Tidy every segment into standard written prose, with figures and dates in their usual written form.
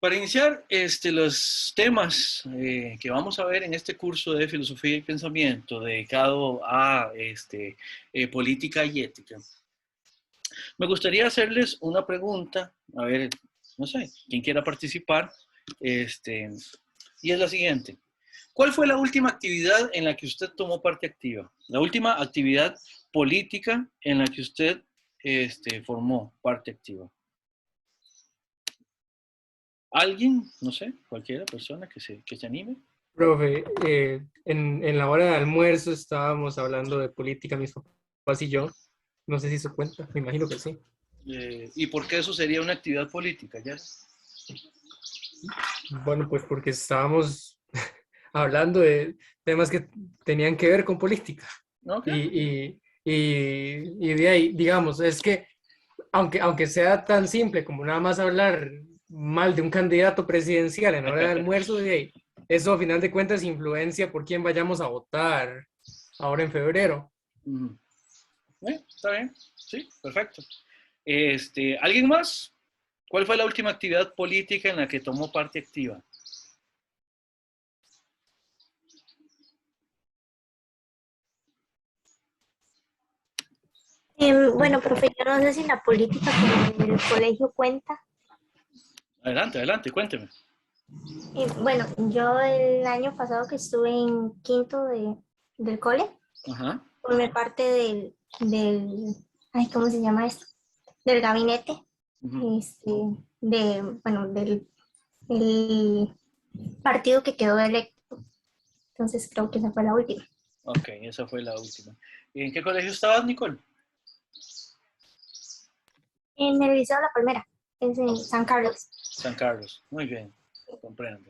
Para iniciar los temas que vamos a ver en este curso de Filosofía y Pensamiento dedicado a política y ética, me gustaría hacerles una pregunta, a ver, no sé, quien quiera participar, y es la siguiente. ¿Cuál fue la última actividad en la que usted tomó parte activa? La última actividad política en la que usted formó parte activa. ¿Alguien? No sé, cualquiera persona que se anime. Profe, en la hora de almuerzo estábamos hablando de política, mis papás y yo. No sé si se cuenta, me imagino que sí. ¿Y por qué eso sería una actividad política, ya? Bueno, pues porque estábamos hablando de temas que tenían que ver con política. ¿Ok? Y de ahí, digamos, es que aunque sea tan simple como nada más hablar mal de un candidato presidencial en la hora de almuerzo, de ahí, eso a final de cuentas influencia por quién vayamos a votar ahora en febrero. Está bien, sí, perfecto. ¿Alguien más? ¿Cuál fue la última actividad política en la que tomó parte activa? Bueno, profe, yo no sé si la política como en el colegio cuenta. Adelante, adelante, cuénteme. Bueno, yo el año pasado que estuve en quinto del cole, Ajá. formé parte ay, ¿cómo se llama esto? Del gabinete, Uh-huh. bueno, el partido que quedó electo. Entonces creo que esa fue la última. Ok, esa fue la última. ¿Y en qué colegio estabas, Nicole? En el Liceo de la Palmera, es en San Carlos. San Carlos. Muy bien, comprendo.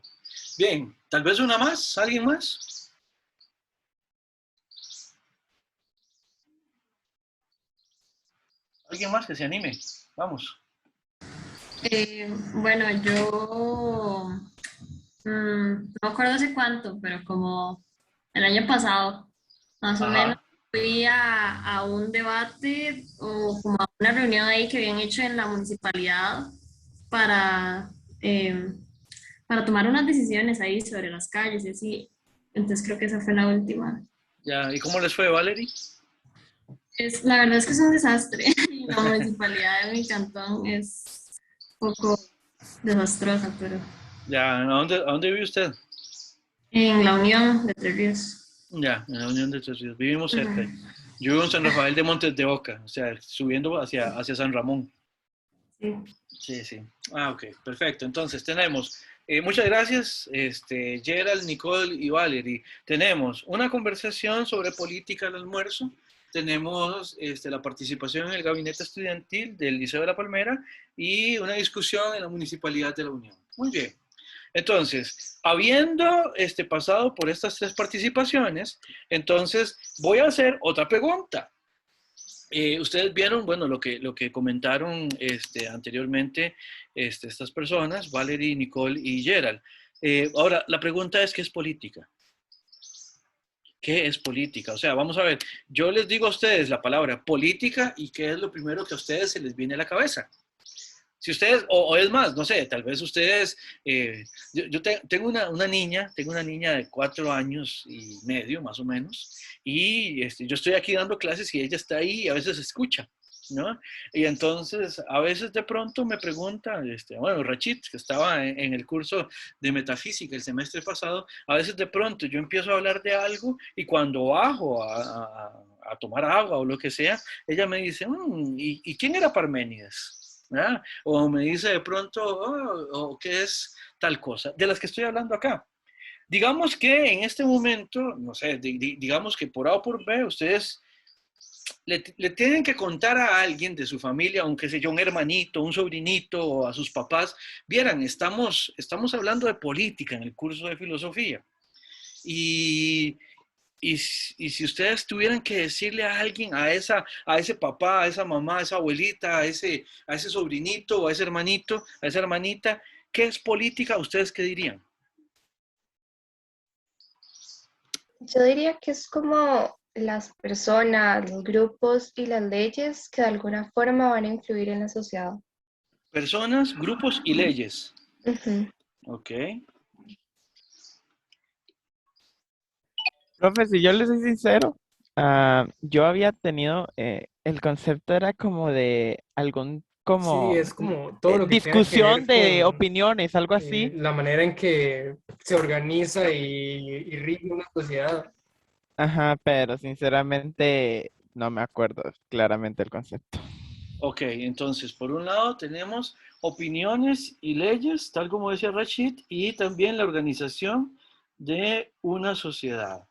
Bien, tal vez una más, ¿alguien más? ¿Alguien más que se anime? Vamos. Bueno, yo no me acuerdo hace cuánto, pero como el año pasado, más o menos, Ajá. fui a un debate o como a una reunión ahí que habían hecho en la municipalidad para, eh, para tomar unas decisiones ahí sobre las calles y así. Entonces creo que esa fue la última. Ya, ¿y cómo les fue, Valerie? La verdad es que es un desastre. La municipalidad de mi cantón es un poco desastrosa, pero Ya, ¿a dónde vive usted? en la Unión de Tres Ríos. Ya, en la Unión de Tres Ríos. Vivimos cerca. Ujú. Yo vivo en San Rafael de Montes de Oca, o sea, subiendo hacia San Ramón. Sí. Sí, sí. Ah, ok, perfecto. Entonces tenemos, muchas gracias, Gerald, Nicole y Valerie. Tenemos una conversación sobre política al almuerzo. Tenemos la participación en el gabinete estudiantil del Liceo de la Palmera y una discusión en la Municipalidad de la Unión. Muy bien. Entonces, habiendo pasado por estas tres participaciones, entonces voy a hacer otra pregunta. Ustedes vieron, bueno, lo que comentaron anteriormente estas personas, Valerie, Nicole y Gerald. Ahora, la pregunta es, ¿qué es política? ¿Qué es política? O sea, vamos a ver, yo les digo a ustedes la palabra política y ¿qué es lo primero que a ustedes se les viene a la cabeza? Si ustedes, o es más, no sé, tal vez ustedes, tengo una niña de 4 años y medio, más o menos, y yo estoy aquí dando clases y ella está ahí y a veces escucha, ¿no? Y entonces, a veces de pronto me pregunta, bueno, Rachid, que estaba en el curso de metafísica el semestre pasado, a veces de pronto yo empiezo a hablar de algo y cuando bajo a tomar agua o lo que sea, ella me dice, ¿y quién era Parménides? ¿Ah? O me dice de pronto, o qué es tal cosa, de las que estoy hablando acá. Digamos que en este momento, no sé, digamos que por A o por B, ustedes le tienen que contar a alguien de su familia, aunque sea un hermanito, un sobrinito, o a sus papás, vieran, estamos hablando de política en el curso de filosofía. Y, y si ustedes tuvieran que decirle a alguien, a ese papá, a esa mamá, a esa abuelita, a ese sobrinito o a ese hermanito, a esa hermanita, ¿qué es política? ¿Ustedes qué dirían? Yo diría que es como las personas, los grupos y las leyes que de alguna forma van a influir en la sociedad. Personas, grupos y leyes. Ujú. Ok. Profe, si yo le soy sincero, yo había tenido, el concepto era como de algún, Sí, como es como todo lo que tenga que discusión ver de con opiniones, algo así. la manera en que se organiza y rige una sociedad. Ajá, pero sinceramente no me acuerdo claramente el concepto. Ok, entonces, por un lado tenemos opiniones y leyes, tal como decía Rashid, y también la organización de una sociedad.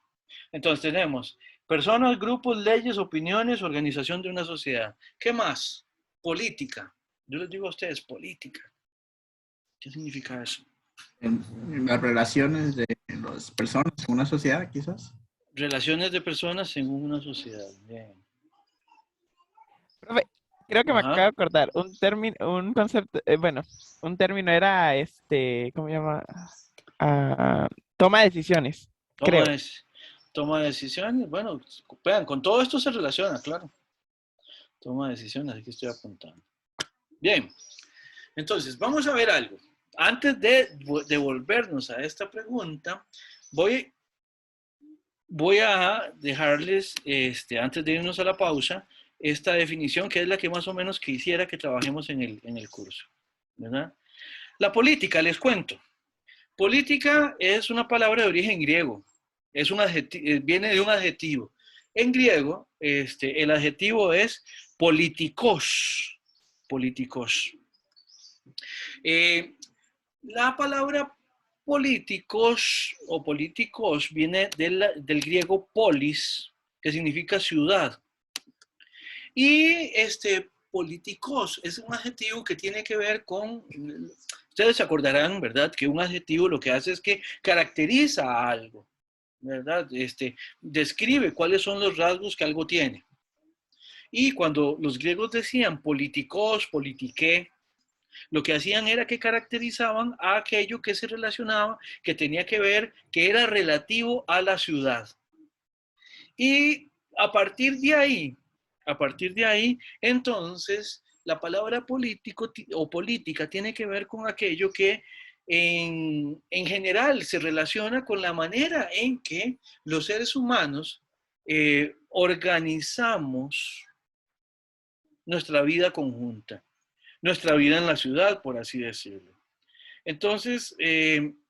Entonces tenemos personas, grupos, leyes, opiniones, organización de una sociedad. ¿Qué más? Política. Yo les digo a ustedes, política. ¿Qué significa eso? En las relaciones de las personas en una sociedad, quizás. Relaciones de personas en una sociedad. Bien. Profe, creo que me acabo de Ajá. acordar, un término, un concepto, bueno, un término era ¿cómo se llama? Ah, toma de decisiones, Toma, creo. toma de decisiones. Bueno, vean, con todo esto se relaciona, claro. Toma de decisiones, aquí estoy apuntando. Bien, entonces vamos a ver algo. Antes de devolvernos a esta pregunta, voy a dejarles, antes de irnos a la pausa, esta definición que es la que más o menos quisiera que trabajemos en el curso, ¿verdad? La política, les cuento. Política es una palabra de origen griego, es un viene de un adjetivo. En griego, el adjetivo es politikos, politikos. La palabra políticos o políticos viene del griego polis, que significa ciudad. Y políticos es un adjetivo que tiene que ver con, ustedes se acordarán, ¿verdad? Que un adjetivo lo que hace es que caracteriza a algo, ¿verdad? Describe cuáles son los rasgos que algo tiene. Y cuando los griegos decían políticos, politiqué, lo que hacían era que caracterizaban a aquello que se relacionaba, que tenía que ver, que era relativo a la ciudad. Y a partir de ahí, entonces, la palabra político o política tiene que ver con aquello que en general se relaciona con la manera en que los seres humanos organizamos nuestra vida conjunta, nuestra vida en la ciudad, por así decirlo. Entonces,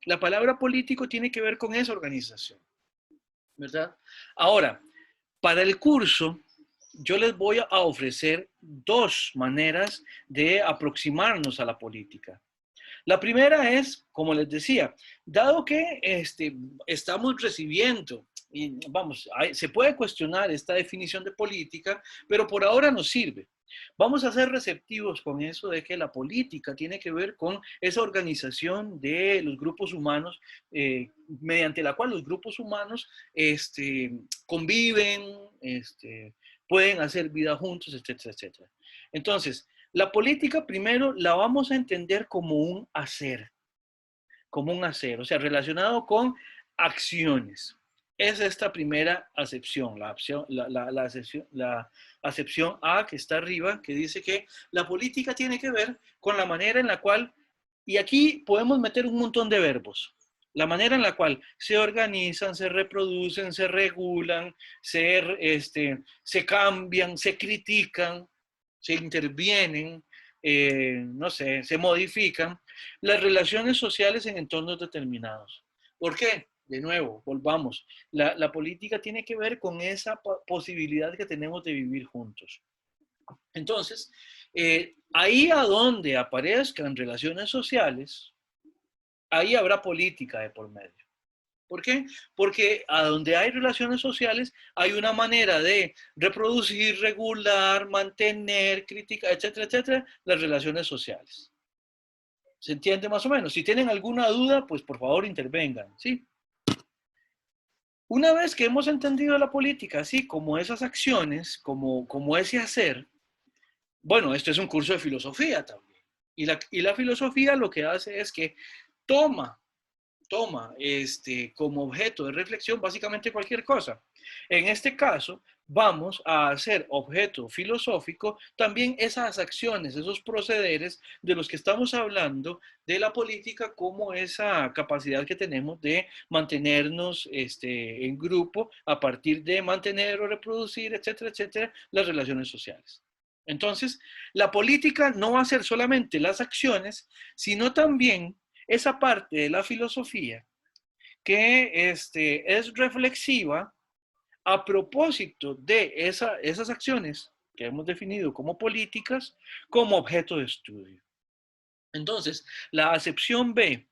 la palabra político tiene que ver con esa organización, ¿verdad? Ahora, para el curso, yo les voy a ofrecer dos maneras de aproximarnos a la política. La primera es, como les decía, dado que estamos recibiendo, y vamos, se puede cuestionar esta definición de política, pero por ahora nos sirve. Vamos a ser receptivos con eso de que la política tiene que ver con esa organización de los grupos humanos, mediante la cual los grupos humanos conviven, pueden hacer vida juntos, etcétera, etcétera. Entonces, la política primero la vamos a entender como un hacer, o sea, relacionado con acciones. Es esta primera acepción, la acepción A que está arriba, que dice que la política tiene que ver con la manera en la cual, y aquí podemos meter un montón de verbos, la manera en la cual se organizan, se reproducen, se regulan, se cambian, se critican, se intervienen, no sé, se modifican las relaciones sociales en entornos determinados. ¿Por qué? De nuevo, volvamos. La política tiene que ver con esa posibilidad que tenemos de vivir juntos. Entonces, ahí a donde aparezcan relaciones sociales, ahí habrá política de por medio. ¿Por qué? Porque a donde hay relaciones sociales hay una manera de reproducir, regular, mantener, criticar, etcétera, etcétera, las relaciones sociales. ¿Se entiende más o menos? Si tienen alguna duda, pues por favor intervengan, ¿sí? Una vez que hemos entendido la política, así como esas acciones, como ese hacer, bueno, esto es un curso de filosofía también. Y la filosofía lo que hace es que toma toma como objeto de reflexión básicamente cualquier cosa. En este caso, vamos a hacer objeto filosófico también esas acciones, esos procederes de los que estamos hablando de la política como esa capacidad que tenemos de mantenernos en grupo a partir de mantener o reproducir, etcétera, etcétera, las relaciones sociales. Entonces, la política no va a ser solamente las acciones, sino también esa parte de la filosofía que es reflexiva a propósito de esas acciones que hemos definido como políticas como objeto de estudio. Entonces, la acepción B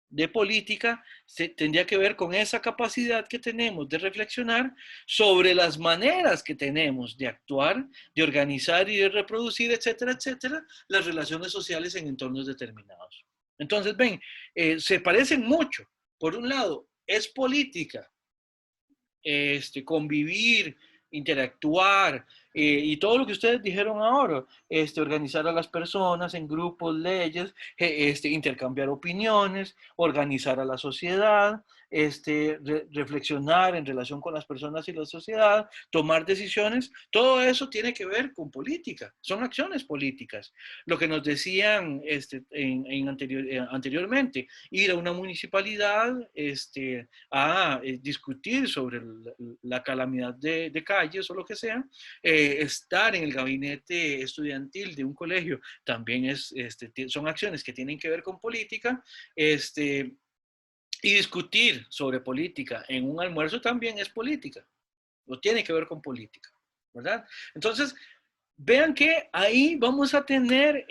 de política tendría que ver con esa capacidad que tenemos de reflexionar sobre las maneras que tenemos de actuar, de organizar y de reproducir, etcétera, etcétera, las relaciones sociales en entornos determinados. Entonces, ven, se parecen mucho. Por un lado, es política, convivir, interactuar, y todo lo que ustedes dijeron ahora, organizar a las personas en grupos, leyes, intercambiar opiniones, organizar a la sociedad, reflexionar en relación con las personas y la sociedad, tomar decisiones, todo eso tiene que ver con política, son acciones políticas. Lo que nos decían anteriormente, ir a una municipalidad a discutir sobre la calamidad de calles o lo que sea, estar en el gabinete estudiantil de un colegio también son acciones que tienen que ver con política, y discutir sobre política en un almuerzo también es política, o tiene que ver con política, ¿verdad? Entonces, vean que ahí vamos a tener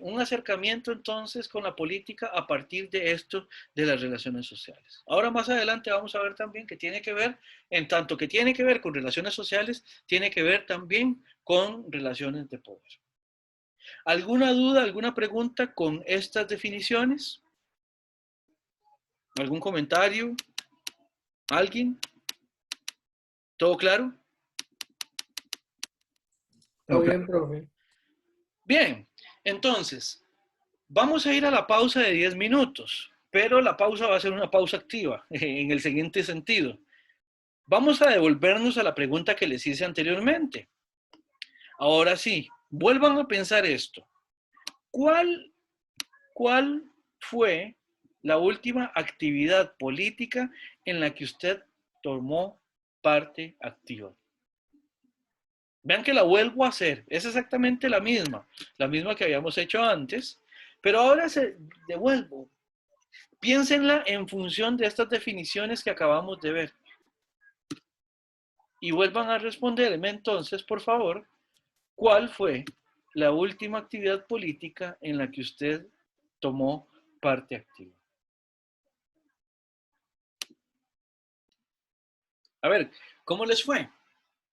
un acercamiento entonces con la política a partir de esto de las relaciones sociales. Ahora más adelante vamos a ver también que tiene que ver, en tanto que tiene que ver con relaciones sociales, tiene que ver también con relaciones de poder. ¿Alguna duda, alguna pregunta con estas definiciones? ¿Algún comentario? ¿Alguien? ¿Todo claro? Todo bien, profe. Bien, entonces, vamos a ir a la pausa de 10 minutos, pero la pausa va a ser una pausa activa, en el siguiente sentido. Vamos a devolvernos a la pregunta que les hice anteriormente. Ahora sí, vuelvan a pensar esto. ¿Cuál fue la última actividad política en la que usted tomó parte activa? Vean que la vuelvo a hacer, es exactamente la misma que habíamos hecho antes, pero ahora se devuelvo. Piénsenla en función de estas definiciones que acabamos de ver. Y vuelvan a responderme entonces, por favor, ¿cuál fue la última actividad política en la que usted tomó parte activa? A ver, ¿cómo les fue?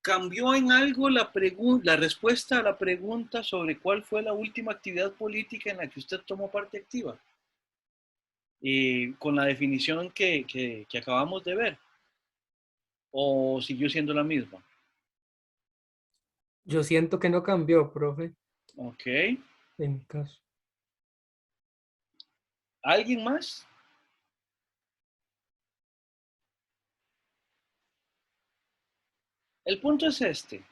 ¿Cambió en algo la respuesta a la pregunta sobre cuál fue la última actividad política en la que usted tomó parte activa? Y con la definición que acabamos de ver. ¿O siguió siendo la misma? Yo siento que no cambió, profe. Ok. En mi caso. ¿Alguien más? El punto es este.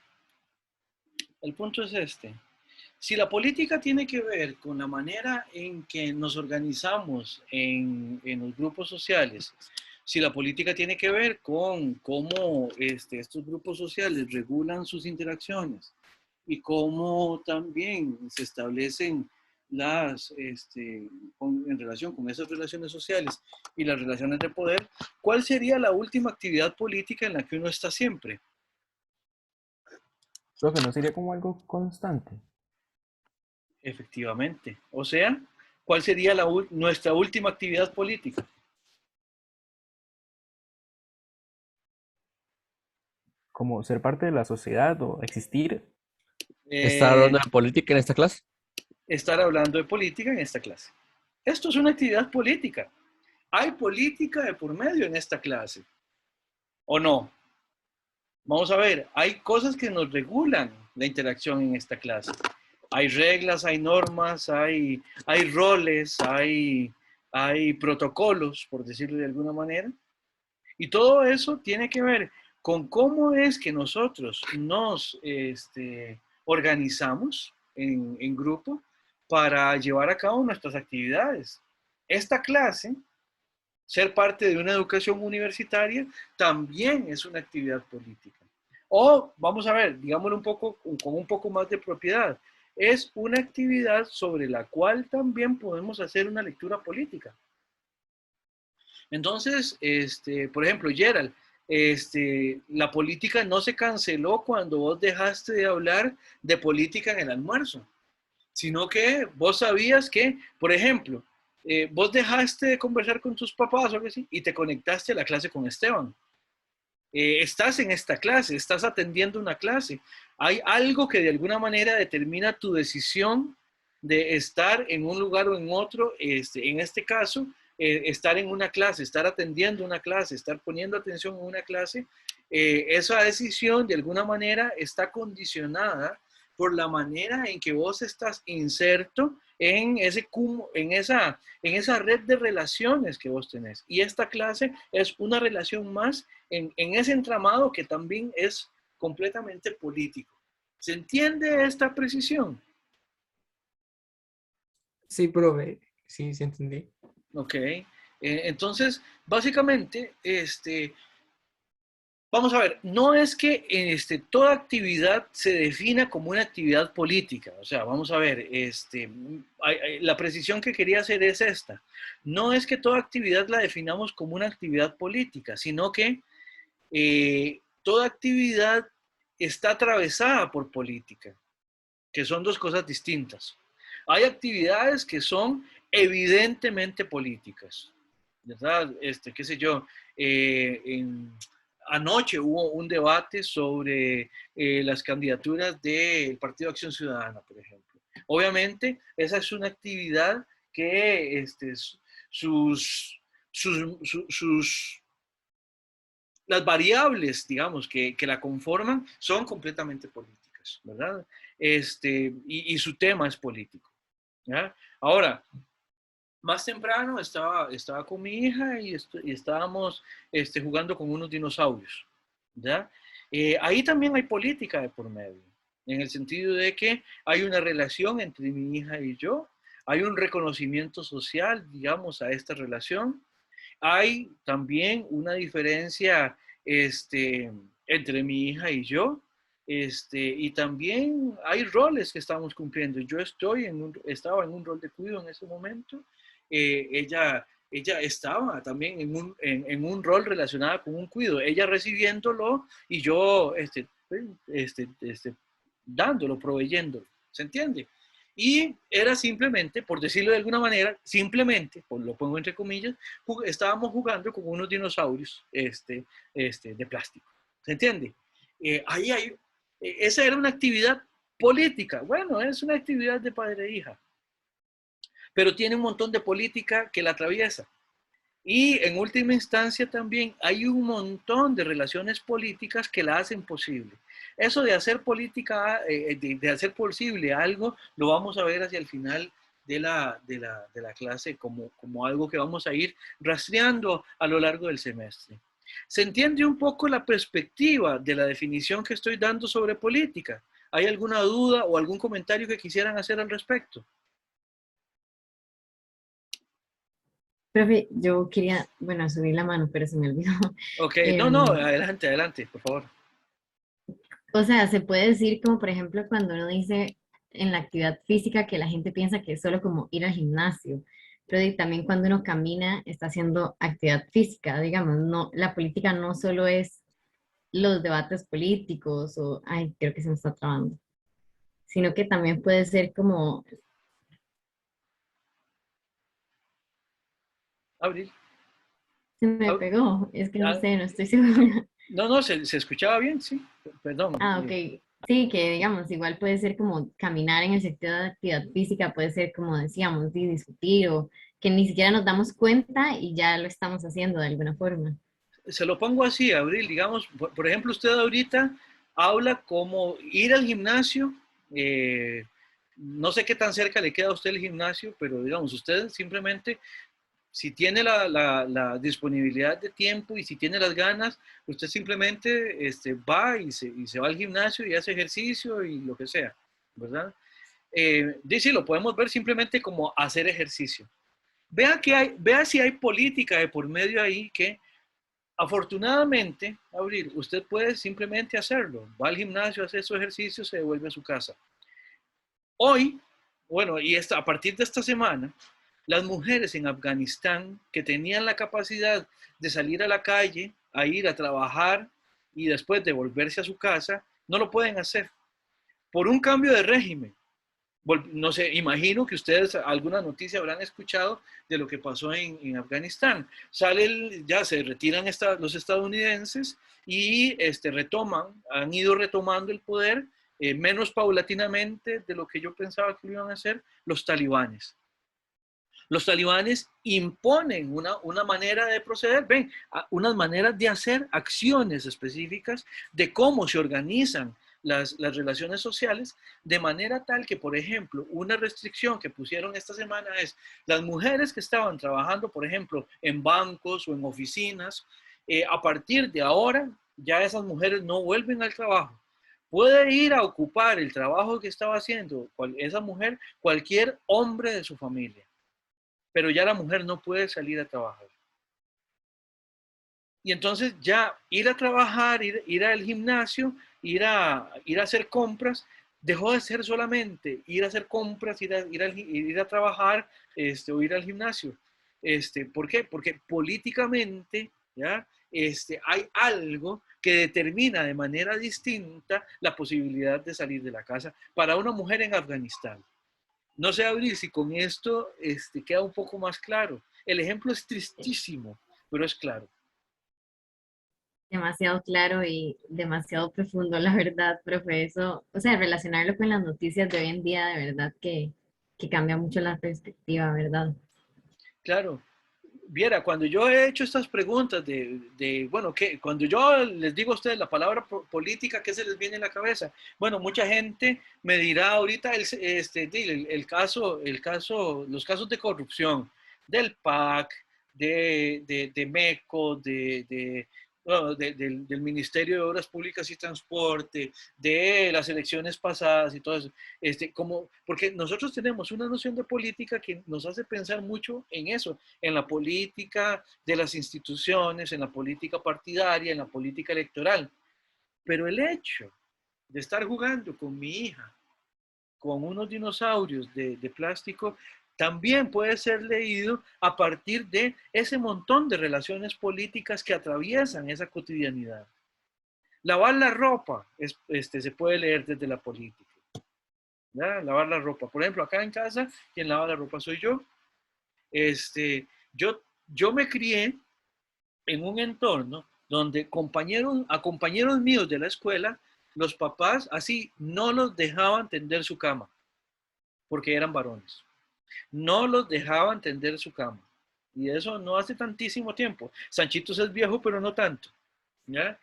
El punto es este. Si la política tiene que ver con la manera en que nos organizamos en los grupos sociales, si la política tiene que ver con cómo estos grupos sociales regulan sus interacciones y cómo también se establecen en relación con esas relaciones sociales y las relaciones de poder, ¿cuál sería la última actividad política en la que uno está siempre? Profe, ¿no sería como algo constante? Efectivamente. O sea, ¿cuál sería nuestra última actividad política? Como ser parte de la sociedad o existir. ¿Está hablando de política en esta clase? Estar hablando de política en esta clase. Esto es una actividad política. ¿Hay política de por medio en esta clase? ¿O no? Vamos a ver, hay cosas que nos regulan la interacción en esta clase. Hay reglas, hay normas, hay roles, hay hay protocolos, por decirlo de alguna manera, y todo eso tiene que ver con cómo es que nosotros nos organizamos en grupo para llevar a cabo nuestras actividades. Esta clase, ser parte de una educación universitaria, también es una actividad política. O, vamos a ver, digámoslo un poco, con un poco más de propiedad, es una actividad sobre la cual también podemos hacer una lectura política. Entonces, por ejemplo, Gerald, la política no se canceló cuando vos dejaste de hablar de política en el almuerzo, sino que vos sabías que, por ejemplo, vos dejaste de conversar con tus papás o algo así y te conectaste a la clase con Esteban. Estás en esta clase, estás atendiendo una clase. Hay algo que de alguna manera determina tu decisión de estar en un lugar o en otro, en este caso, estar en una clase, estar atendiendo una clase, estar poniendo atención en una clase. Esa decisión de alguna manera está condicionada por la manera en que vos estás inserto en esa red de relaciones que vos tenés. Y esta clase es una relación más en ese entramado que también es completamente político. ¿Se entiende esta precisión? Sí, profe, sí, sí entendí. Ok. Entonces, básicamente, vamos a ver, no es que toda actividad se defina como una actividad política. O sea, vamos a ver, la precisión que quería hacer es esta. No es que toda actividad la definamos como una actividad política, sino que toda actividad está atravesada por política, que son dos cosas distintas. Hay actividades que son evidentemente políticas, ¿verdad? Qué sé yo, anoche hubo un debate sobre las candidaturas del Partido Acción Ciudadana, por ejemplo. Obviamente, esa es una actividad que las variables, digamos, que la conforman son completamente políticas, ¿verdad? Y su tema es político, ¿ya? Ahora, más temprano estaba con mi hija y estábamos jugando con unos dinosaurios, ¿ya? Ahí también hay política de por medio, en el sentido de que hay una relación entre mi hija y yo, hay un reconocimiento social, digamos, a esta relación. Hay también una diferencia entre mi hija y yo, y también hay roles que estamos cumpliendo. Yo estaba en un rol de cuidado en ese momento. Ella estaba también en un rol relacionado con un cuidado. Ella recibiéndolo y yo dándolo, proveyéndolo. ¿Se entiende? Y era simplemente, por decirlo de alguna manera, simplemente, lo pongo entre comillas, estábamos jugando con unos dinosaurios de plástico. ¿Se entiende? Esa era una actividad política. Bueno, es una actividad de padre e hija. Pero tiene un montón de política que la atraviesa. Y en última instancia también hay un montón de relaciones políticas que la hacen posible. Eso de hacer política, de hacer posible algo, lo vamos a ver hacia el final de la clase como algo que vamos a ir rastreando a lo largo del semestre. ¿Se entiende un poco la perspectiva de la definición que estoy dando sobre política? ¿Hay alguna duda o algún comentario que quisieran hacer al respecto? Profe, yo quería, bueno, subir la mano, pero se me olvidó. Ok, no, adelante, por favor. O sea, se puede decir como, por ejemplo, cuando uno dice en la actividad física que la gente piensa que es solo como ir al gimnasio, pero también cuando uno camina está haciendo actividad física, digamos, no, la política no solo es los debates políticos o, ay, creo que se me está trabando, sino que también puede ser como... Abril. Se me pegó, es que no sé, no estoy segura. No, se escuchaba bien, sí, perdón. Ah, ok. Sí, que digamos, igual puede ser como caminar en el sentido de actividad física, puede ser como decíamos, discutir o que ni siquiera nos damos cuenta y ya lo estamos haciendo de alguna forma. Se lo pongo así, Abril, digamos, por ejemplo, usted ahorita habla como ir al gimnasio, no sé qué tan cerca le queda a usted el gimnasio, pero digamos, usted simplemente si tiene la disponibilidad de tiempo y si tiene las ganas, usted simplemente va y se va al gimnasio y hace ejercicio y lo que sea, ¿verdad? Dice, lo podemos ver simplemente como hacer ejercicio. Vea si hay política de por medio ahí que afortunadamente, Abril, usted puede simplemente hacerlo. Va al gimnasio, hace su ejercicio, se devuelve a su casa. Hoy, bueno, y a partir de esta semana, las mujeres en Afganistán que tenían la capacidad de salir a la calle, a ir a trabajar y después de volverse a su casa, no lo pueden hacer por un cambio de régimen. No sé, imagino que ustedes alguna noticia habrán escuchado de lo que pasó en Afganistán. Ya se retiran los estadounidenses y han ido retomando el poder menos paulatinamente de lo que yo pensaba que lo iban a hacer los talibanes. Los talibanes imponen una manera de proceder, unas maneras de hacer acciones específicas de cómo se organizan las relaciones sociales, de manera tal que, por ejemplo, una restricción que pusieron esta semana es las mujeres que estaban trabajando, por ejemplo, en bancos o en oficinas, a partir de ahora ya esas mujeres no vuelven al trabajo. Puede ir a ocupar el trabajo que estaba haciendo esa mujer, cualquier hombre de su familia, pero ya la mujer no puede salir a trabajar. Y entonces ya ir a trabajar, ir al gimnasio, ir a hacer compras, dejó de ser solamente ir a hacer compras, ir a trabajar o ir al gimnasio. ¿Por qué? Porque políticamente ¿ya? Hay algo que determina de manera distinta la posibilidad de salir de la casa para una mujer en Afganistán. No sé, Abril, si con esto queda un poco más claro. El ejemplo es tristísimo, pero es claro. Demasiado claro y demasiado profundo, la verdad, profe. Eso, o sea, relacionarlo con las noticias de hoy en día, de verdad que cambia mucho la perspectiva, ¿verdad? Claro. Viera, cuando yo he hecho estas preguntas bueno, cuando yo les digo a ustedes la palabra política, ¿qué se les viene a la cabeza? Bueno, mucha gente me dirá ahorita los casos de corrupción del PAC, de MECO, del Ministerio de Obras Públicas y Transporte, de las elecciones pasadas y todo eso. Porque nosotros tenemos una noción de política que nos hace pensar mucho en eso, en la política de las instituciones, en la política partidaria, en la política electoral. Pero el hecho de estar jugando con mi hija, con unos dinosaurios de plástico, también puede ser leído a partir de ese montón de relaciones políticas que atraviesan esa cotidianidad. Lavar la ropa se puede leer desde la política. ¿Ya? Lavar la ropa. Por ejemplo, acá en casa, quien lava la ropa soy yo. Yo me crié en un entorno donde a compañeros míos de la escuela, los papás así no los dejaban tender su cama porque eran varones. No los dejaban tender su cama. Y eso no hace tantísimo tiempo. Sanchitos es viejo, pero no tanto. ¿Ya?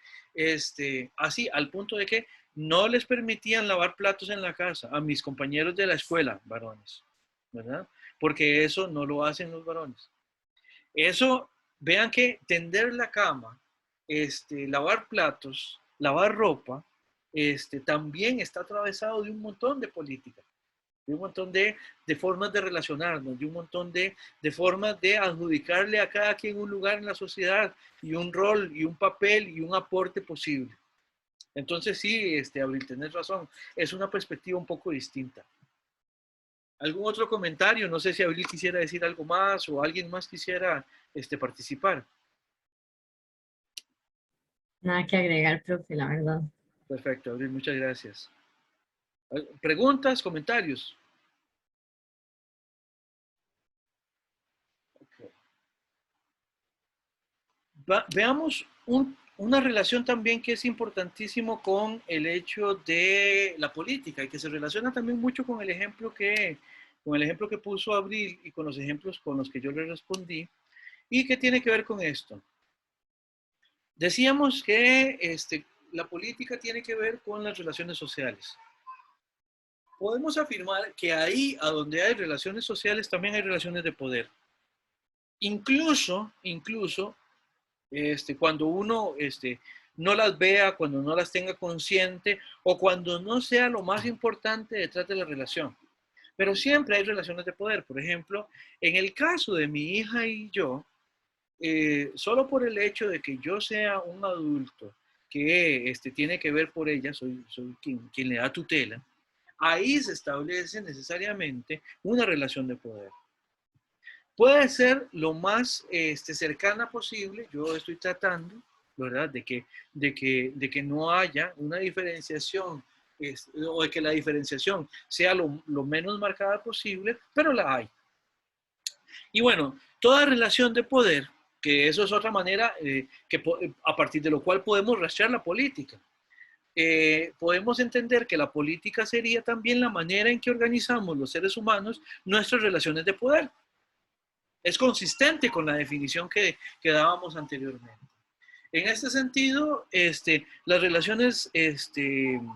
Así, al punto de que no les permitían lavar platos en la casa a mis compañeros de la escuela, varones. ¿Verdad? Porque eso no lo hacen los varones. Eso, vean que tender la cama, lavar platos, lavar ropa, también está atravesado de un montón de políticas, de un montón de formas de relacionarnos, de un montón de formas de adjudicarle a cada quien un lugar en la sociedad y un rol y un papel y un aporte posible. Entonces sí, Abril, tenés razón, es una perspectiva un poco distinta. ¿Algún otro comentario? No sé si Abril quisiera decir algo más o alguien más quisiera participar. Nada que agregar, profe, la verdad. Perfecto, Abril, muchas gracias. ¿Preguntas, comentarios? Okay. Veamos una relación también que es importantísimo con el hecho de la política y que se relaciona también mucho con el ejemplo que puso Abril y con los ejemplos con los que yo le respondí. ¿Y qué tiene que ver con esto? Decíamos que la política tiene que ver con las relaciones sociales. Podemos afirmar que ahí, a donde hay relaciones sociales, también hay relaciones de poder. incluso cuando uno no las vea, cuando no las tenga consciente o cuando no sea lo más importante detrás de la relación. Pero siempre hay relaciones de poder. Por ejemplo, en el caso de mi hija y yo, solo por el hecho de que yo sea un adulto que tiene que ver por ella, soy quien le da tutela, ahí se establece necesariamente una relación de poder. Puede ser lo más cercana posible. Yo estoy tratando, ¿verdad?, de que no haya una diferenciación o de que la diferenciación sea lo menos marcada posible, pero la hay. Y bueno, toda relación de poder, que eso es otra manera a partir de lo cual podemos rastrear la política. Podemos entender que la política sería también la manera en que organizamos los seres humanos nuestras relaciones de poder. Es consistente con la definición que dábamos anteriormente. En este sentido, las relaciones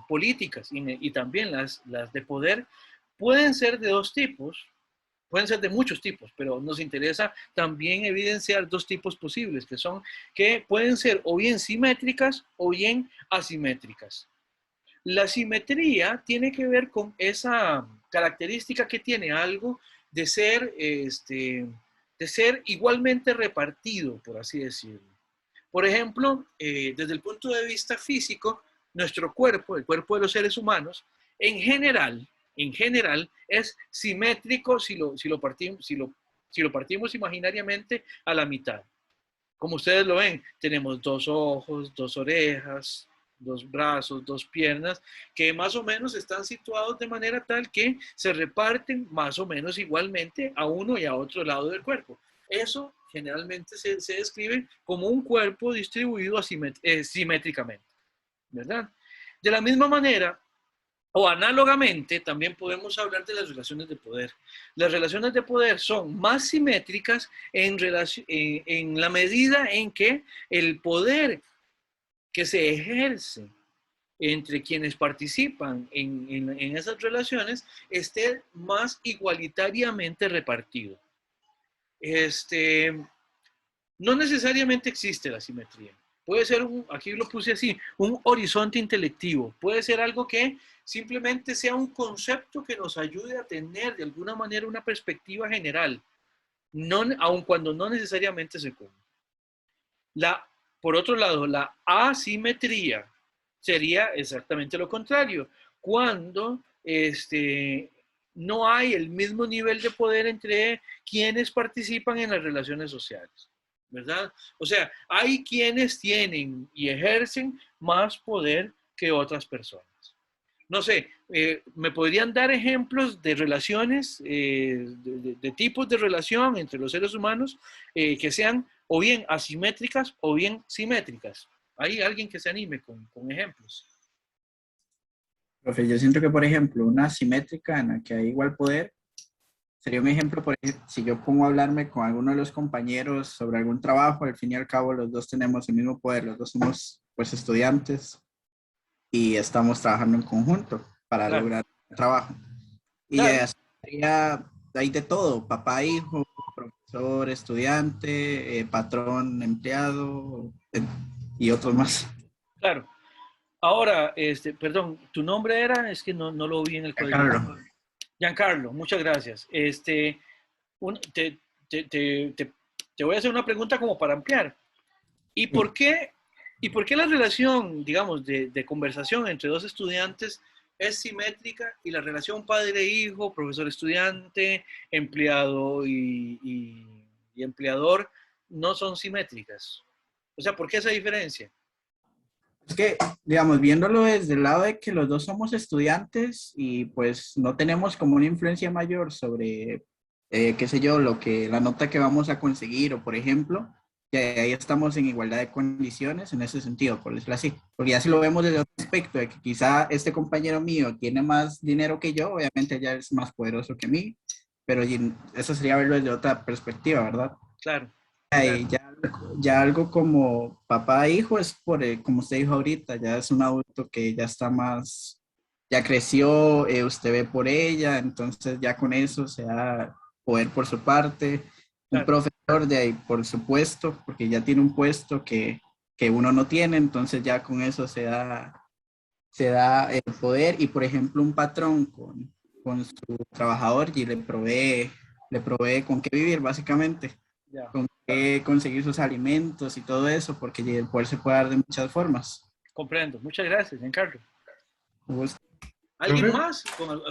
políticas y también las de poder pueden ser de dos tipos, pueden ser de muchos tipos, pero nos interesa también evidenciar dos tipos posibles, que pueden ser o bien simétricas o bien asimétricas. La simetría tiene que ver con esa característica que tiene algo de ser igualmente repartido, por así decirlo. Por ejemplo, desde el punto de vista físico, nuestro cuerpo, el cuerpo de los seres humanos, en general, es simétrico si lo partimos imaginariamente a la mitad. Como ustedes lo ven, tenemos 2 ojos, 2 orejas, 2 brazos, 2 piernas, que más o menos están situados de manera tal que se reparten más o menos igualmente a uno y a otro lado del cuerpo. Eso generalmente se describe como un cuerpo distribuido simétricamente, ¿verdad? De la misma manera, o análogamente, también podemos hablar de las relaciones de poder. Las relaciones de poder son más simétricas en la medida en que el poder que se ejerce entre quienes participan en esas relaciones esté más igualitariamente repartido. No necesariamente existe la simetría. Puede ser, aquí lo puse así, un horizonte intelectivo. Puede ser algo que simplemente sea un concepto que nos ayude a tener de alguna manera una perspectiva general, aun cuando no necesariamente se cumple. Por otro lado, la asimetría sería exactamente lo contrario. Cuando no hay el mismo nivel de poder entre quienes participan en las relaciones sociales, ¿verdad? O sea, hay quienes tienen y ejercen más poder que otras personas. No sé, ¿me podrían dar ejemplos de relaciones, de tipos de relación entre los seres humanos que sean o bien asimétricas o bien simétricas? ¿Hay alguien que se anime con ejemplos? Profe, yo siento que, por ejemplo, una asimétrica en la que hay igual poder, sería un ejemplo, por ejemplo, si yo pongo a hablarme con alguno de los compañeros sobre algún trabajo, al fin y al cabo los dos tenemos el mismo poder, los dos somos pues estudiantes y estamos trabajando en conjunto para lograr el trabajo. Y hay de todo, papá, hijo, profesor, estudiante, patrón, empleado y otros más. Claro. Ahora, perdón, ¿tu nombre era? Es que no lo vi en el código. Giancarlo. Giancarlo, muchas gracias. Te voy a hacer una pregunta como para ampliar. ¿Y por qué la relación, digamos, de conversación entre dos estudiantes es simétrica y la relación padre-hijo, profesor-estudiante, empleado y empleador no son simétricas? O sea, ¿por qué esa diferencia? Es que, digamos, viéndolo desde el lado de que los dos somos estudiantes y pues no tenemos como una influencia mayor sobre, qué sé yo, la nota que vamos a conseguir o por ejemplo, que ahí estamos en igualdad de condiciones en ese sentido, por decirlo así. Porque ya si lo vemos desde otro aspecto, de que quizá este compañero mío tiene más dinero que yo, obviamente ya es más poderoso que mí, pero eso sería verlo desde otra perspectiva, ¿verdad? Claro. Ya algo como papá e hijo es como usted dijo ahorita, ya es un adulto que ya está más, ya creció, usted ve por ella, entonces ya con eso se da poder por su parte. Un profesor de ahí, por supuesto, porque ya tiene un puesto que uno no tiene, entonces ya con eso se da el poder. Y por ejemplo, un patrón con su trabajador y le provee con qué vivir, básicamente, con qué conseguir sus alimentos y todo eso, porque el poder se puede dar de muchas formas. Comprendo. Muchas gracias, Giancarlo. Un gusto. ¿Alguien más?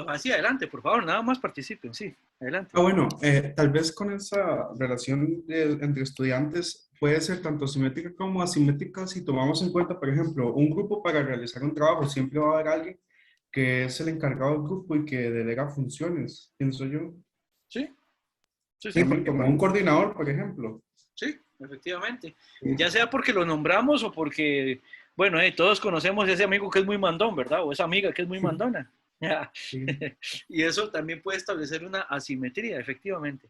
Así, adelante, por favor, nada más participen, sí, adelante. Bueno, tal vez con esa relación entre estudiantes puede ser tanto simétrica como asimétrica si tomamos en cuenta, por ejemplo, un grupo para realizar un trabajo, siempre va a haber alguien que es el encargado del grupo y que delega funciones, pienso yo. Sí, sí, Sí, como un coordinador, por ejemplo. Sí, efectivamente. Ya sea porque lo nombramos o porque, bueno, todos conocemos a ese amigo que es muy mandón, ¿verdad? O esa amiga que es muy mandona. Sí. Y eso también puede establecer una asimetría, efectivamente.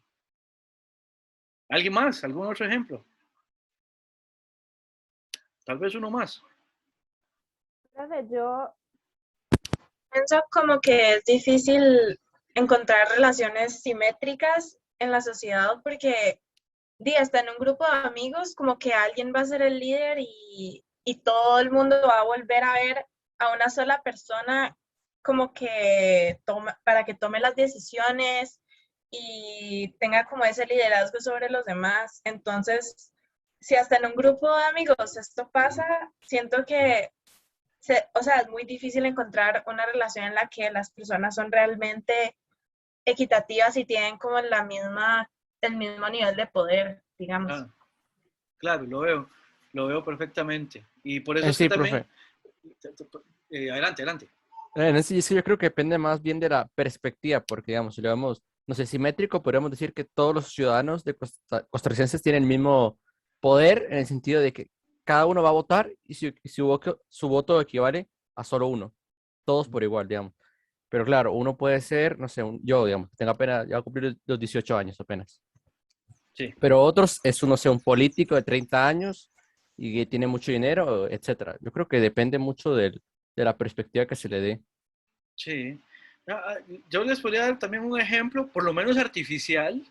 ¿Alguien más? ¿Algún otro ejemplo? Tal vez uno más. Yo pienso como que es difícil encontrar relaciones simétricas en la sociedad porque hasta en un grupo de amigos como que alguien va a ser el líder y todo el mundo va a volver a ver a una sola persona como que para que tome las decisiones y tenga como ese liderazgo sobre los demás. Entonces, si hasta en un grupo de amigos esto pasa, siento que es muy difícil encontrar una relación en la que las personas son realmente equitativas y tienen como el mismo nivel de poder, digamos. Claro, lo veo perfectamente. Y por eso es sí, que también... profe. Adelante. En ese yo creo que depende más bien de la perspectiva, porque digamos, si lo vemos, no sé, simétrico, podríamos decir que todos los ciudadanos costarricenses tienen el mismo poder en el sentido de que cada uno va a votar y su voto equivale a solo uno, todos por igual, digamos. Pero claro, uno puede ser, no sé, yo, digamos, tengo apenas, ya voy a cumplir los 18 años apenas. Sí. Pero otros es uno, sea un político de 30 años y que tiene mucho dinero, etcétera. Yo creo que depende mucho de la perspectiva que se le dé. Sí. Yo les podría dar también un ejemplo, por lo menos artificial,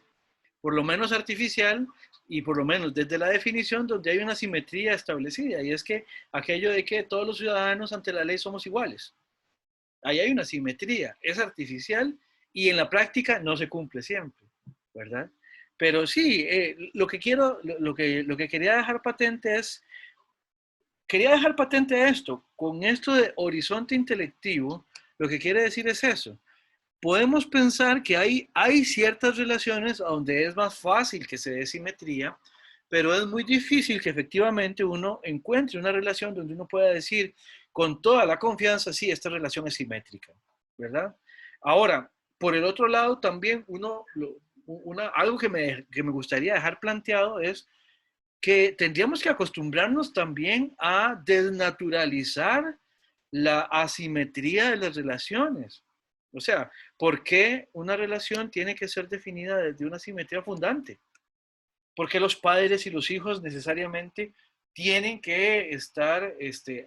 y por lo menos desde la definición donde hay una simetría establecida, y es que aquello de que todos los ciudadanos ante la ley somos iguales. Ahí hay una simetría, es artificial y en la práctica no se cumple siempre, ¿verdad? Pero sí, lo que quería dejar patente es, esto, con esto de horizonte intelectivo, lo que quiere decir es eso. Podemos pensar que hay ciertas relaciones donde es más fácil que se dé simetría, pero es muy difícil que efectivamente uno encuentre una relación donde uno pueda decir con toda la confianza, sí, esta relación es simétrica, ¿verdad? Ahora, por el otro lado, también algo que me gustaría dejar planteado es que tendríamos que acostumbrarnos también a desnaturalizar la asimetría de las relaciones. O sea, ¿por qué una relación tiene que ser definida desde una simetría fundante? ¿Por qué los padres y los hijos necesariamente tienen que estar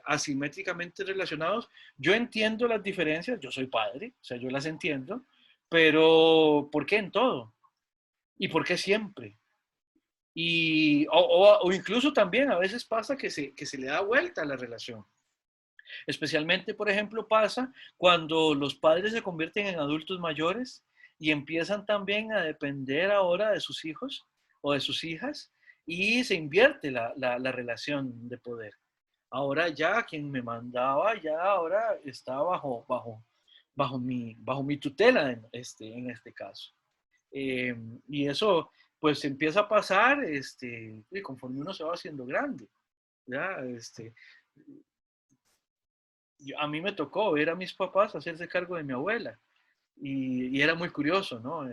asimétricamente relacionados? Yo entiendo las diferencias, yo soy padre, o sea, yo las entiendo, pero ¿por qué en todo? ¿Y por qué siempre? O incluso también a veces pasa que se le da vuelta a la relación. Especialmente, por ejemplo, pasa cuando los padres se convierten en adultos mayores y empiezan también a depender ahora de sus hijos o de sus hijas y se invierte la relación de poder. Ahora ya quien me mandaba ya ahora está bajo mi tutela en este caso. Y eso pues empieza a pasar y conforme uno se va haciendo grande. ¿Ya? A mí me tocó ver a mis papás hacerse cargo de mi abuela y era muy curioso, ¿no?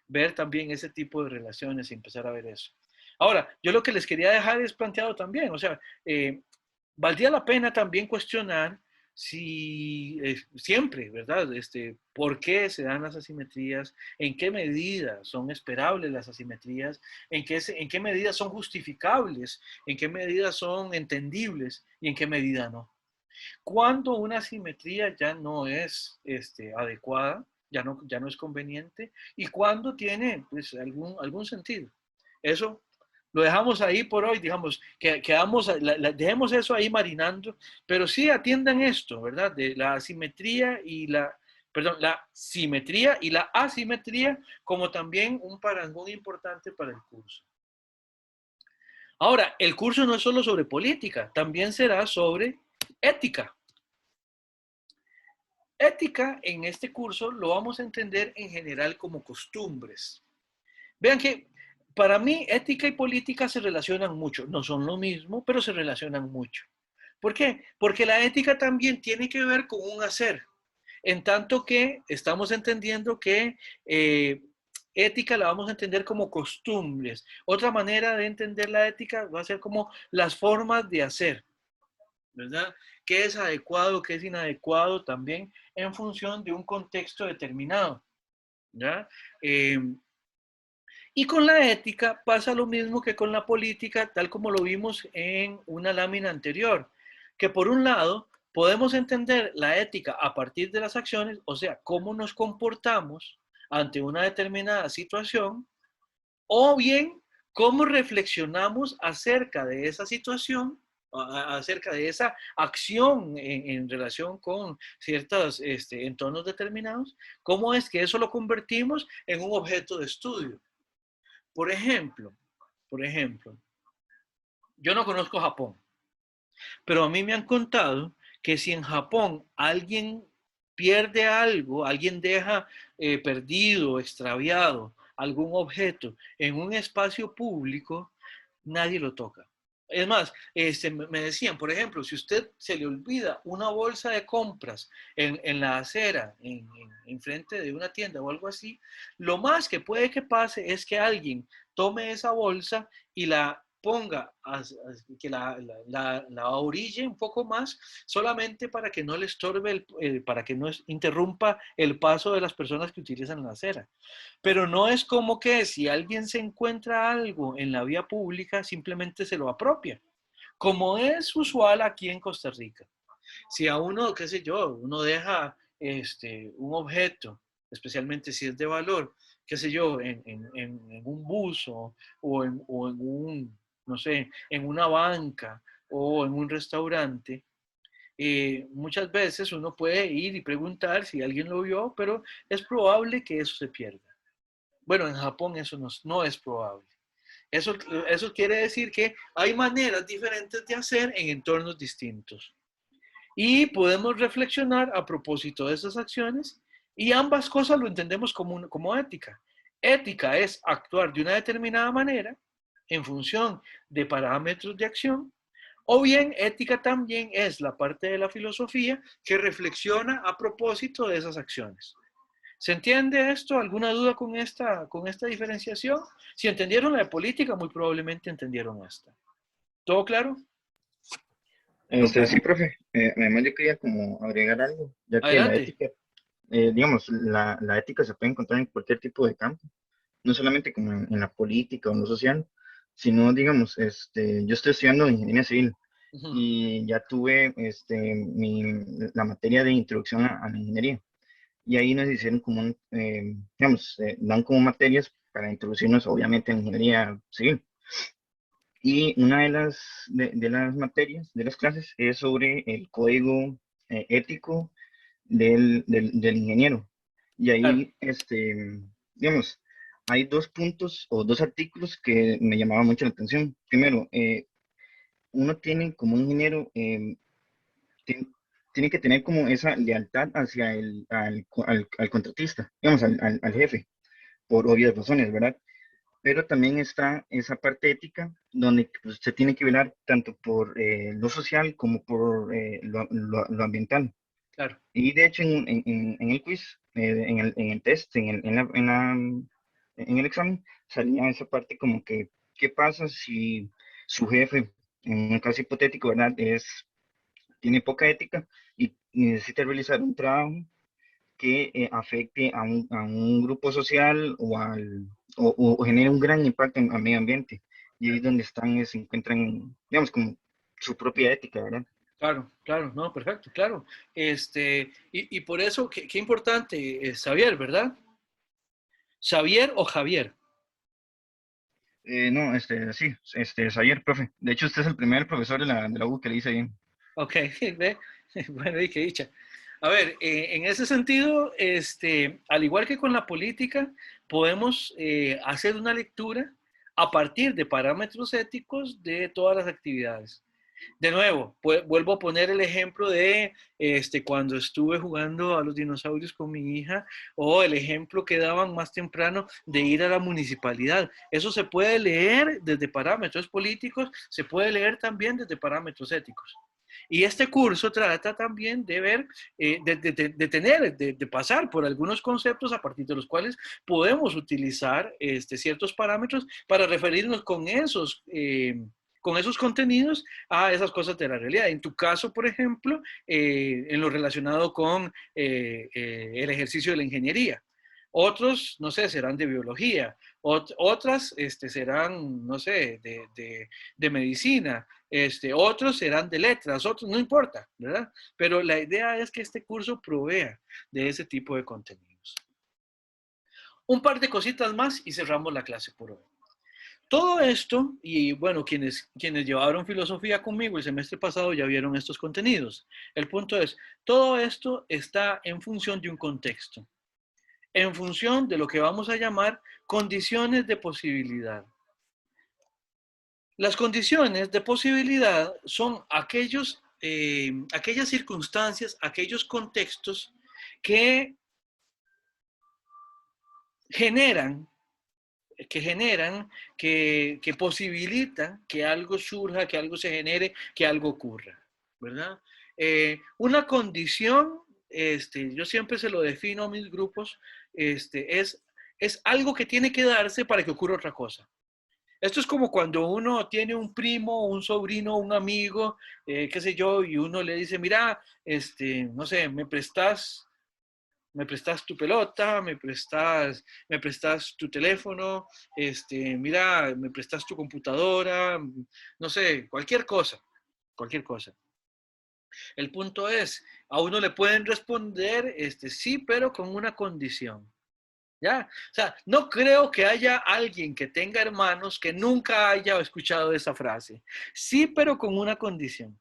Ver también ese tipo de relaciones y empezar a ver eso. Ahora, yo lo que les quería dejar es planteado también, o sea, valdría la pena también cuestionar si siempre, ¿verdad? ¿Por qué se dan las asimetrías? ¿En qué medida son esperables las asimetrías? ¿En qué medida son justificables? ¿En qué medida son entendibles? ¿Y en qué medida no? Cuando una asimetría ya no es adecuada, ya no es conveniente, y cuándo tiene pues, algún sentido. Eso lo dejamos ahí por hoy, digamos, que dejemos eso ahí marinando, pero sí atiendan esto, ¿verdad? De la asimetría y la simetría y la asimetría como también un parangón importante para el curso. Ahora, el curso no es solo sobre política, también será sobre ética. Ética en este curso lo vamos a entender en general como costumbres. Vean que para mí ética y política se relacionan mucho. No son lo mismo, pero se relacionan mucho. ¿Por qué? Porque la ética también tiene que ver con un hacer. En tanto que estamos entendiendo que ética la vamos a entender como costumbres. Otra manera de entender la ética va a ser como las formas de hacer, ¿verdad? ¿Qué es adecuado, qué es inadecuado también en función de un contexto determinado, ¿ya? Y con la ética pasa lo mismo que con la política, tal como lo vimos en una lámina anterior, que por un lado podemos entender la ética a partir de las acciones, o sea, cómo nos comportamos ante una determinada situación, o bien cómo reflexionamos acerca de esa situación, acerca de esa acción en relación con ciertos entornos determinados, cómo es que eso lo convertimos en un objeto de estudio. Por ejemplo, yo no conozco Japón, pero a mí me han contado que si en Japón alguien pierde algo, alguien deja perdido, extraviado algún objeto en un espacio público, nadie lo toca. Es más, me decían, por ejemplo, si usted se le olvida una bolsa de compras en la acera, en frente de una tienda o algo así, lo más que puede que pase es que alguien tome esa bolsa y la ponga, que la orille un poco más, solamente para que no le estorbe, para que no interrumpa el paso de las personas que utilizan la acera. Pero no es como que si alguien se encuentra algo en la vía pública, simplemente se lo apropia, como es usual aquí en Costa Rica. Si a uno, qué sé yo, uno deja un objeto, especialmente si es de valor, qué sé yo, en un bus o en un, no sé, en una banca o en un restaurante, muchas veces uno puede ir y preguntar si alguien lo vio, pero es probable que eso se pierda. Bueno, en Japón eso no es probable. Eso quiere decir que hay maneras diferentes de hacer en entornos distintos. Y podemos reflexionar a propósito de esas acciones y ambas cosas lo entendemos como ética. Ética es actuar de una determinada manera en función de parámetros de acción, o bien ética también es la parte de la filosofía que reflexiona a propósito de esas acciones. ¿Se entiende esto? ¿Alguna duda con esta diferenciación? Si entendieron la de política, muy probablemente entendieron esta. ¿Todo claro? Sí, profe. Además, yo quería como agregar algo, ya que la Adelante. ética, digamos, la ética se puede encontrar en cualquier tipo de campo, no solamente como en la política o en lo social, sino, digamos, yo estoy estudiando ingeniería civil y ya tuve la materia de introducción a la ingeniería. Y ahí nos hicieron como digamos, dan como materias para introducirnos obviamente en ingeniería civil. Y una de las materias, de las clases, es sobre el código ético del ingeniero. Y ahí, digamos, hay dos puntos o dos artículos que me llamaban mucho la atención. Primero, uno tiene como ingeniero, tiene que tener como esa lealtad hacia al contratista, digamos, al jefe, por obvias razones, ¿verdad? Pero también está esa parte ética donde pues, se tiene que velar tanto por lo social como por lo ambiental. Claro. Y de hecho en el quiz, en el test, en el examen, salía esa parte como que, ¿qué pasa si su jefe, en un caso hipotético, ¿verdad? Tiene poca ética y necesita realizar un trabajo que afecte a un grupo social o genere un gran impacto al medio ambiente? Y ahí es donde se encuentran, digamos, como su propia ética, ¿verdad? Claro, claro, no, perfecto, claro. Y por eso, qué importante es Xavier, ¿verdad? ¿Xavier o Javier? No, sí, es ayer, profe. De hecho, usted es el primer profesor de la U que le dice bien. Ok, ve. Bueno, y qué dicha. A ver, en ese sentido, al igual que con la política, podemos hacer una lectura a partir de parámetros éticos de todas las actividades. De nuevo, vuelvo a poner el ejemplo de cuando estuve jugando a los dinosaurios con mi hija, o el ejemplo que daban más temprano de ir a la municipalidad. Eso se puede leer desde parámetros políticos, se puede leer también desde parámetros éticos. Y este curso trata también de ver, de pasar por algunos conceptos a partir de los cuales podemos utilizar ciertos parámetros para referirnos con esos contenidos a esas cosas de la realidad. En tu caso, por ejemplo, en lo relacionado con el ejercicio de la ingeniería. Otros, no sé, serán de biología. Otras serán, no sé, de medicina. Otros serán de letras, otros, no importa, ¿verdad? Pero la idea es que este curso provea de ese tipo de contenidos. Un par de cositas más y cerramos la clase por hoy. Todo esto, y bueno, quienes llevaron filosofía conmigo el semestre pasado ya vieron estos contenidos. El punto es, todo esto está en función de un contexto, en función de lo que vamos a llamar condiciones de posibilidad. Las condiciones de posibilidad son aquellas circunstancias, aquellos contextos que generan, que posibilitan que algo surja, que algo se genere, que algo ocurra, ¿verdad? Una condición, yo siempre se lo defino a mis grupos, es algo que tiene que darse para que ocurra otra cosa. Esto es como cuando uno tiene un primo, un sobrino, un amigo, qué sé yo, y uno le dice, mira, no sé, me prestas tu pelota, me prestas tu teléfono, mira, me prestas tu computadora, no sé, cualquier cosa, cualquier cosa. El punto es, a uno le pueden responder, sí, pero con una condición. ¿Ya? O sea, no creo que haya alguien que tenga hermanos que nunca haya escuchado esa frase. Sí, pero con una condición.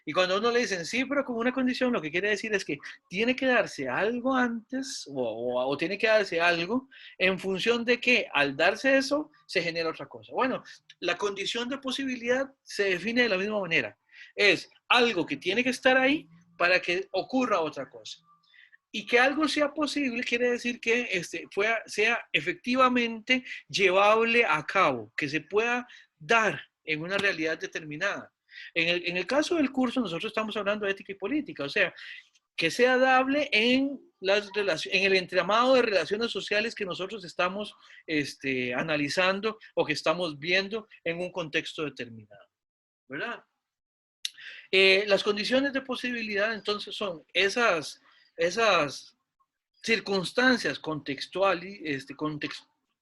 Y cuando uno le dicen sí, pero con una condición, lo que quiere decir es que tiene que darse algo antes o tiene que darse algo en función de que al darse eso se genera otra cosa. Bueno, la condición de posibilidad se define de la misma manera. Es algo que tiene que estar ahí para que ocurra otra cosa. Y que algo sea posible quiere decir que sea efectivamente llevable a cabo, que se pueda dar en una realidad determinada. En el caso del curso, nosotros estamos hablando de ética y política, o sea, que sea dable en el entramado de relaciones sociales que nosotros estamos analizando o que estamos viendo en un contexto determinado, ¿verdad? Las condiciones de posibilidad, entonces, son esas circunstancias contextuales,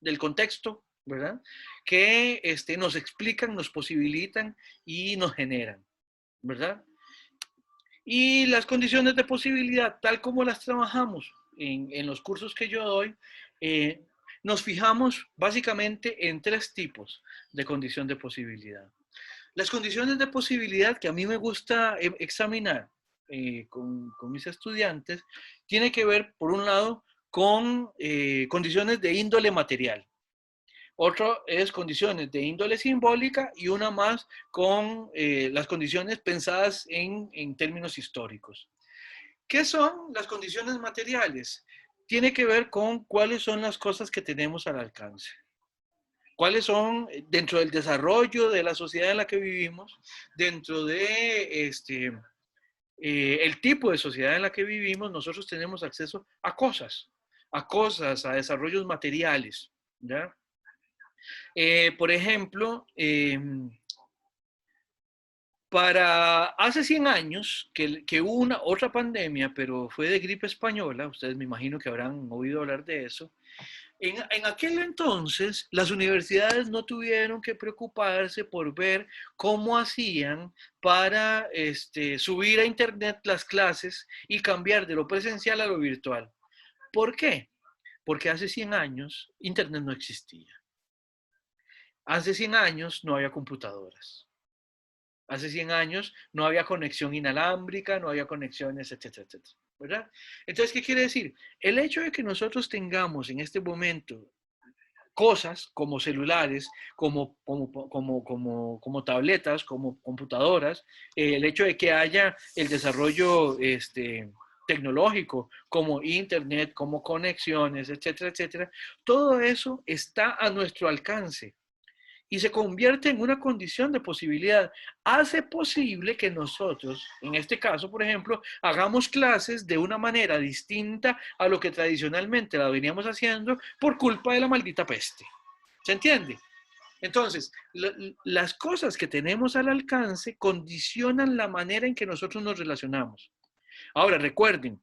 del contexto, ¿verdad? Que nos explican, nos posibilitan y nos generan, ¿verdad? Y las condiciones de posibilidad, tal como las trabajamos en los cursos que yo doy, nos fijamos básicamente en 3 tipos de condición de posibilidad. Las condiciones de posibilidad que a mí me gusta examinar con mis estudiantes tiene que ver, por un lado, con condiciones de índole material. Otro es condiciones de índole simbólica y una más con las condiciones pensadas en términos históricos. ¿Qué son las condiciones materiales? Tiene que ver con cuáles son las cosas que tenemos al alcance. ¿Cuáles son, dentro del desarrollo de la sociedad en la que vivimos, dentro de el tipo de sociedad en la que vivimos, nosotros tenemos acceso a cosas, a desarrollos materiales, ¿ya? Por ejemplo, para hace 100 años que hubo otra pandemia, pero fue de gripe española, ustedes me imagino que habrán oído hablar de eso, En aquel entonces, las universidades no tuvieron que preocuparse por ver cómo hacían para subir a Internet las clases y cambiar de lo presencial a lo virtual. ¿Por qué? Porque hace 100 años Internet no existía. Hace 100 años no había computadoras. Hace 100 años no había conexión inalámbrica, no había conexiones, etcétera, etcétera, ¿verdad? Entonces, ¿qué quiere decir? El hecho de que nosotros tengamos en este momento cosas como celulares, como tabletas, como computadoras, el hecho de que haya el desarrollo tecnológico, como internet, como conexiones, etcétera, etcétera, todo eso está a nuestro alcance y se convierte en una condición de posibilidad. Hace posible que nosotros, en este caso, por ejemplo, hagamos clases de una manera distinta a lo que tradicionalmente la veníamos haciendo por culpa de la maldita peste. ¿Se entiende? Entonces, las cosas que tenemos al alcance condicionan la manera en que nosotros nos relacionamos. Ahora, recuerden,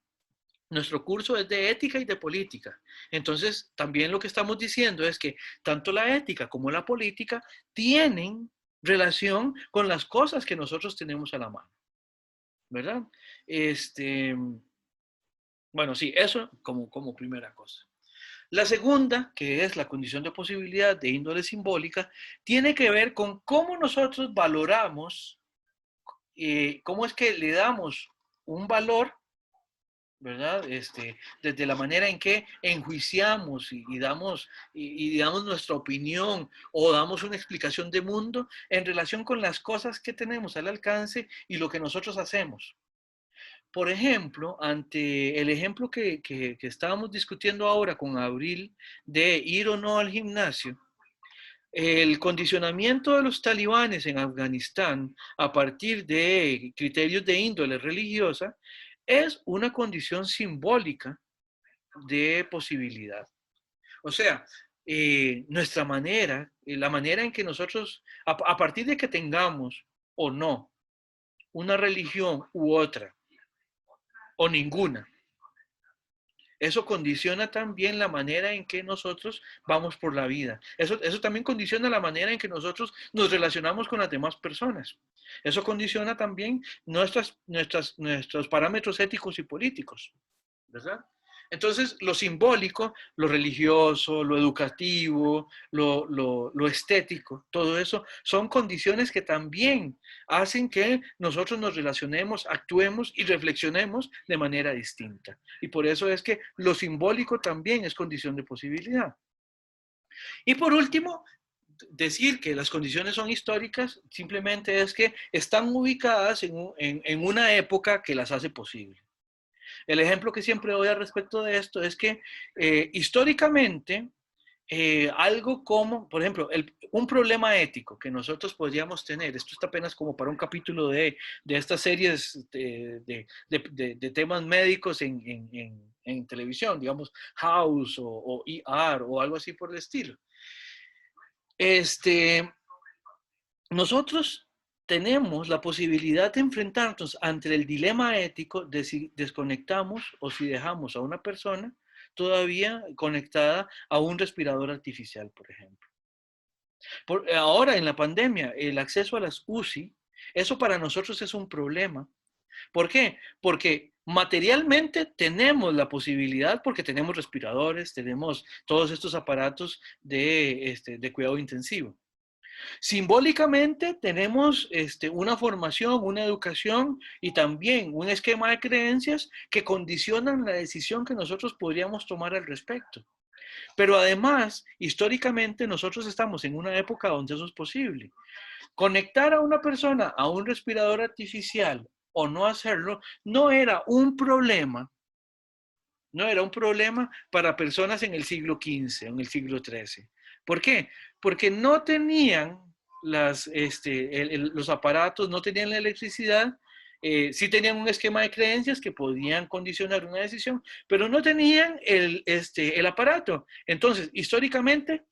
nuestro curso es de ética y de política. Entonces, también lo que estamos diciendo es que tanto la ética como la política tienen relación con las cosas que nosotros tenemos a la mano. ¿Verdad? Bueno, sí, eso como primera cosa. La segunda, que es la condición de posibilidad de índole simbólica, tiene que ver con cómo nosotros valoramos, cómo es que le damos un valor, ¿verdad? Desde la manera en que enjuiciamos y damos nuestra opinión o damos una explicación de mundo en relación con las cosas que tenemos al alcance y lo que nosotros hacemos. Por ejemplo, ante el ejemplo que estábamos discutiendo ahora con Abril de ir o no al gimnasio, el condicionamiento de los talibanes en Afganistán a partir de criterios de índole religiosa es una condición simbólica de posibilidad. O sea, nuestra manera, la manera en que nosotros, a partir de que tengamos o no una religión u otra, o ninguna, eso condiciona también la manera en que nosotros vamos por la vida. Eso también condiciona la manera en que nosotros nos relacionamos con las demás personas. Eso condiciona también nuestros parámetros éticos y políticos, ¿verdad? Entonces, lo simbólico, lo religioso, lo educativo, lo estético, todo eso son condiciones que también hacen que nosotros nos relacionemos, actuemos y reflexionemos de manera distinta. Y por eso es que lo simbólico también es condición de posibilidad. Y por último, decir que las condiciones son históricas simplemente es que están ubicadas en una época que las hace posible. El ejemplo que siempre doy al respecto de esto es que históricamente algo como, por ejemplo, un problema ético que nosotros podríamos tener, esto está apenas como para un capítulo de estas series de temas médicos en televisión, digamos House o ER o algo así por el estilo. Nosotros tenemos la posibilidad de enfrentarnos ante el dilema ético de si desconectamos o si dejamos a una persona todavía conectada a un respirador artificial, por ejemplo. Ahora en la pandemia, el acceso a las UCI, eso para nosotros es un problema. ¿Por qué? Porque materialmente tenemos la posibilidad, porque tenemos respiradores, tenemos todos estos aparatos de cuidado intensivo. Simbólicamente tenemos una formación, una educación y también un esquema de creencias que condicionan la decisión que nosotros podríamos tomar al respecto. Pero además, históricamente nosotros estamos en una época donde eso es posible. Conectar a una persona a un respirador artificial o no hacerlo no era un problema. No era un problema para personas en el siglo XV, en el siglo XIII. ¿Por qué? Porque no tenían los aparatos, no tenían la electricidad, sí tenían un esquema de creencias que podían condicionar una decisión, pero no tenían el aparato. Entonces, históricamente,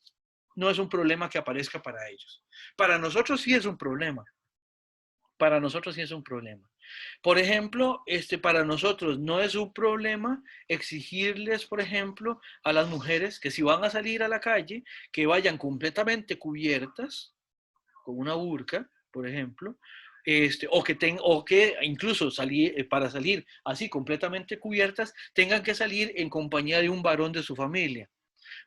no es un problema que aparezca para ellos. Para nosotros sí es un problema. para nosotros sí es un problema. Por ejemplo, para nosotros no es un problema exigirles, por ejemplo, a las mujeres que si van a salir a la calle, que vayan completamente cubiertas, con una burka, por ejemplo, o que incluso para salir así completamente cubiertas, tengan que salir en compañía de un varón de su familia.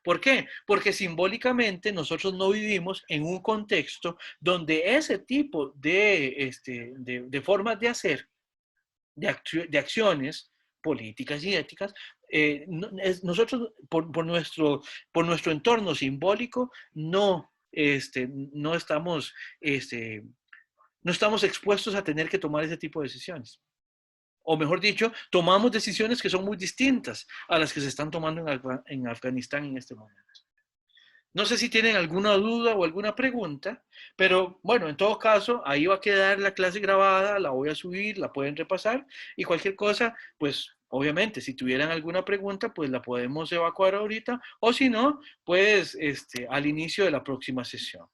¿Por qué? Porque simbólicamente nosotros no vivimos en un contexto donde ese tipo de formas de hacer, de acciones políticas y éticas, nosotros por nuestro entorno simbólico no estamos expuestos a tener que tomar ese tipo de decisiones. O mejor dicho, tomamos decisiones que son muy distintas a las que se están tomando en Afganistán en este momento. No sé si tienen alguna duda o alguna pregunta, pero bueno, en todo caso, ahí va a quedar la clase grabada, la voy a subir, la pueden repasar y cualquier cosa, pues obviamente, si tuvieran alguna pregunta, pues la podemos evacuar ahorita o si no, pues al inicio de la próxima sesión.